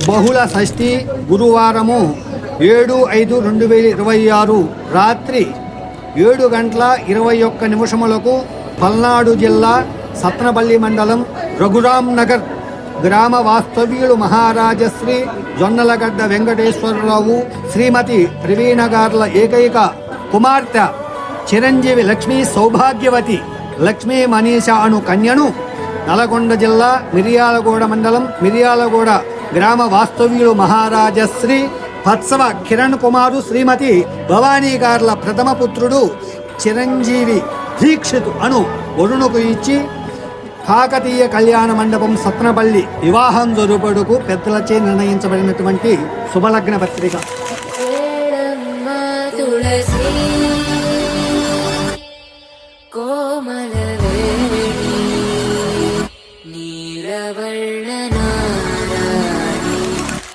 బహుళ షష్ఠి గురువారము 7/5/2026 రాత్రి 7:21 పల్నాడు జిల్లా సత్నపల్లి మండలం రఘురాం నగర్ గ్రామ వాస్తవ్యులు మహారాజశ్రీ జొన్నలగడ్డ వెంకటేశ్వరరావు శ్రీమతి ప్రవీణ గార్ల ఏకైక కుమార్తె చిరంజీవి లక్ష్మీ సౌభాగ్యవతి లక్ష్మీ మనీష అను కన్యను నల్గొండ జిల్లా మిర్యాలగూడ మండలం మిర్యాలగూడ గ్రామ వాస్తవ్యులు మహారాజశ్రీ వత్సవ కిరణ్ కుమారు శ్రీమతి భవానీ గార్ల ప్రథమ పుత్రుడు చిరంజీవి దీక్షిత్ అను వరుణుకు ఇచ్చి కాకతీయ కళ్యాణ మండపం సత్నపల్లి వివాహం జరుపుటకు పెద్దలచే నిర్ణయించబడినటువంటి శుభలగ్న పత్రిక.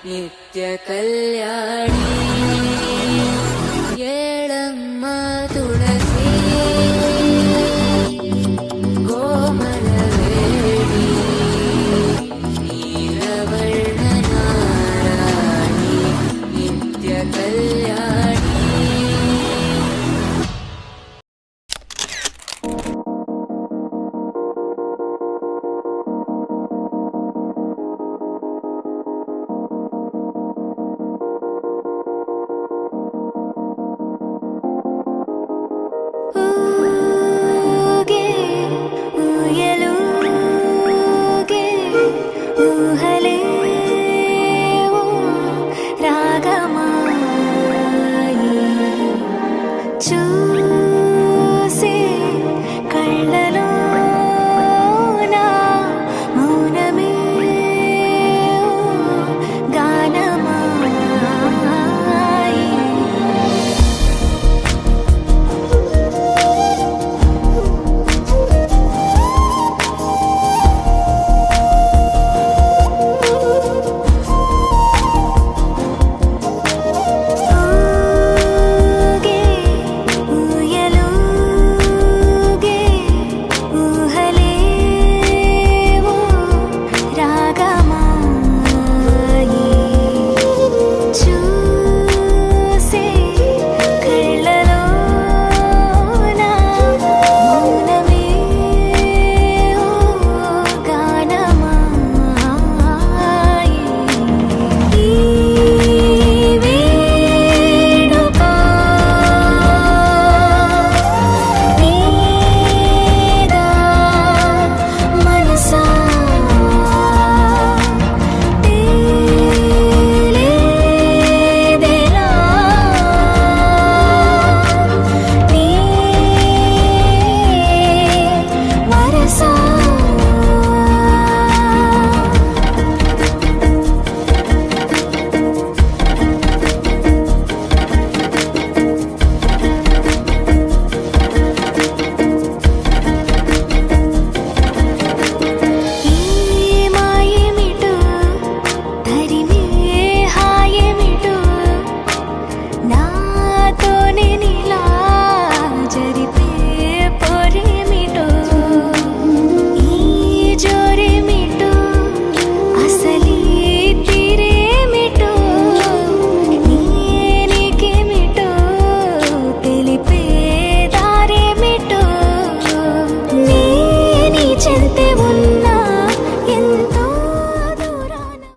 నిత్య కళ్యాణి